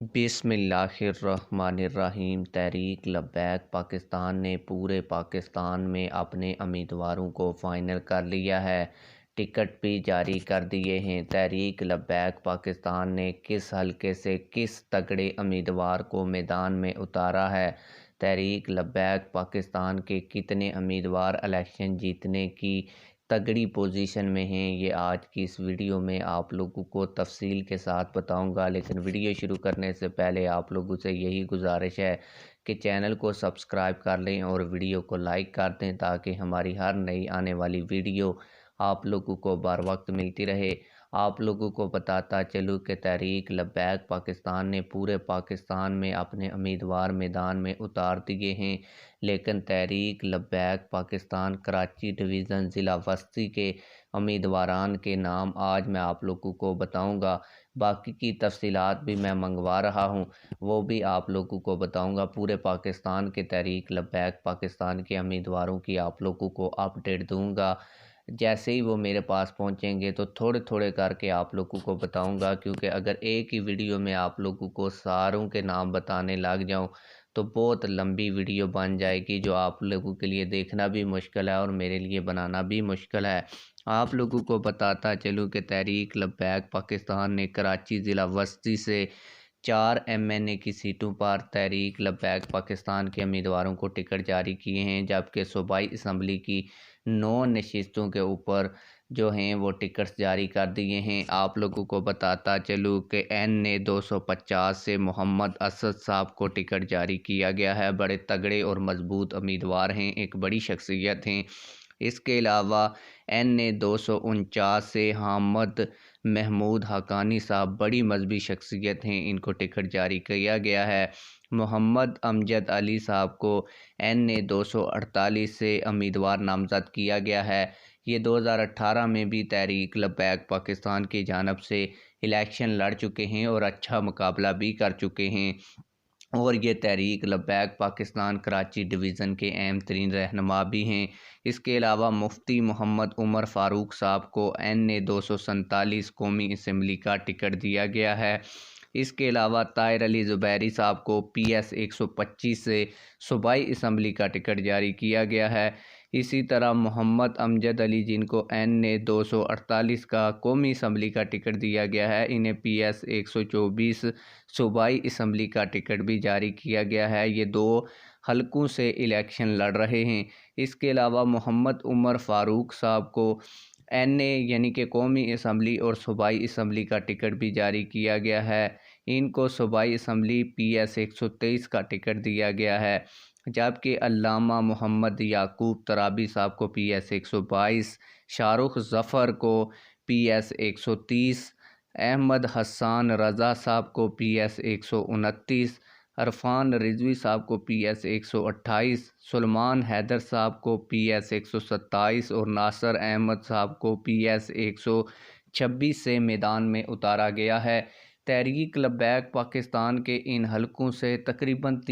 बिस्मिल्लाहिर्रहमानिर्रहीम। तहरीक लब्बैक पाकिस्तान ने पूरे पाकिस्तान में अपने उम्मीदवारों को फ़ाइनल कर लिया है। टिकट भी जारी कर दिए हैं। तहरीक लब्बैक पाकिस्तान ने किस हलके से किस तगड़े उम्मीदवार को मैदान में उतारा है। तहरीक लब्बैक पाकिस्तान के कितने उम्मीदवार इलेक्शन जीतने की तगड़ी पोजीशन में हैं, ये आज की इस वीडियो में आप लोगों को तफसील के साथ बताऊंगा। लेकिन वीडियो शुरू करने से पहले आप लोगों से यही गुजारिश है कि चैनल को सब्सक्राइब कर लें और वीडियो को लाइक कर दें, ताकि हमारी हर नई आने वाली वीडियो आप लोगों को बर वक्त मिलती रहे। आप लोगों को बताता चलूँ कि तहरीक लब्बैक पाकिस्तान ने पूरे पाकिस्तान में अपने उम्मीदवार मैदान में उतार दिए हैं, लेकिन तहरीक लब्बैक पाकिस्तान कराची डिवीज़न ज़िला वस्ती के उम्मीदवारान के नाम आज मैं आप लोगों को बताऊंगा। बाकी की तफसीलात भी मैं मंगवा रहा हूं, वो भी आप लोगों को बताऊंगा। पूरे पाकिस्तान के तहरीक लब्बैक पाकिस्तान के उम्मीदवारों की आप लोगों को अपडेट दूंगा। जैसे ही वो मेरे पास पहुंचेंगे तो थोड़े थोड़े करके आप लोगों को बताऊंगा, क्योंकि अगर एक ही वीडियो में आप लोगों को सारों के नाम बताने लग जाऊं तो बहुत लंबी वीडियो बन जाएगी, जो आप लोगों के लिए देखना भी मुश्किल है और मेरे लिए बनाना भी मुश्किल है। आप लोगों को बताता चलूँ कि तहरीक लब्बैक पाकिस्तान ने कराची ज़िला वस्ती से 4 MNA की सीटों पर तहरीक लब्बैक पाकिस्तान के उम्मीदवारों को टिकट जारी किए हैं, जबकि सूबाई असम्बली की 9 नशिस्तों के ऊपर जो हैं वो टिकट्स जारी कर दिए हैं। आप लोगों को बताता चलूँ कि NA 250 से मोहम्मद असद साहब को टिकट जारी किया गया है। बड़े तगड़े और मजबूत उम्मीदवार हैं, एक बड़ी शख्सियत हैं। इसके अलावा NA 249 से हामद महमूद हकानी साहब बड़ी मजबी शख्सियत हैं, इनको टिकट जारी किया गया है। मोहम्मद अमजद अली साहब को NA 248 से उम्मीदवार नामज़द किया गया है। ये 2018 में भी तहरीक लब्बैक पाकिस्तान की जानब से इलेक्शन लड़ चुके हैं और अच्छा मुकाबला भी कर चुके हैं, और ये तहरीक लब्बैक पाकिस्तान कराची डिवीज़न के अहम तरीन रहनुमा भी हैं। इसके अलावा मुफ्ती मोहम्मद उमर फ़ारूक साहब को NA 247 कौमी असम्बली का टिकट दिया गया है। इसके अलावा ताहिर अली ज़ुबैरी साहब को PS 125 से सूबाई असम्बली का टिकट जारी किया गया है। इसी तरह मोहम्मद अमजद अली, जिनको NA 248 का कौमी असम्बली का टिकट दिया गया है, इन्हें PS 124 सूबाई असम्बली का टिकट भी जारी किया गया है। ये 2 हलकों से इलेक्शन लड़ रहे हैं। इसके अलावा मोहम्मद उमर फ़ारूक साहब को NA यानी कि कौमी असम्बली और सूबाई असम्बली का टिकट भी जारी किया गया है। इनको सूबाई असम्बली PS 123 का टिकट दिया गया है, जबकि अल्लामा मोहम्मद याकूब तराबी साहब को PS 122, शाहरुख ज़फ़र को PS 130, अहमद हसन रज़ा साहब को PS 129, अरफान रिजवी साहब को PS 128, सुलेमान हैदर साहब को PS 127 और नासर अहमद साहब को PS 126 से मैदान में उतारा गया है। तहरीक लब्बैक पाकिस्तान के इन हलकों से तकरीबन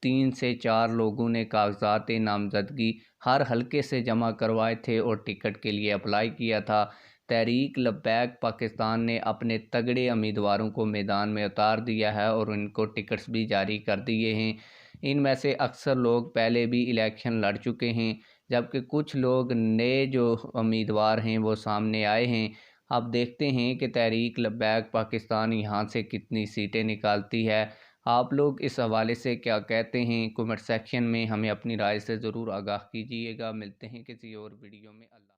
तीन से चार लोगों ने कागजात नामजदगी हर हलके से जमा करवाए थे और टिकट के लिए अप्लाई किया था। तहरीक लब्बैक पाकिस्तान ने अपने तगड़े उम्मीदवारों को मैदान में उतार दिया है और उनको टिकट्स भी जारी कर दिए हैं। इनमें से अक्सर लोग पहले भी इलेक्शन लड़ चुके हैं, जबकि कुछ लोग नए जो उम्मीदवार हैं वो सामने आए हैं। अब देखते हैं कि तहरीक लब्बैक पाकिस्तान यहाँ से कितनी सीटें निकालती है। आप लोग इस हवाले से क्या कहते हैं, कमेंट सेक्शन में हमें अपनी राय से ज़रूर आगाह कीजिएगा। मिलते हैं किसी और वीडियो में। अल्लाह।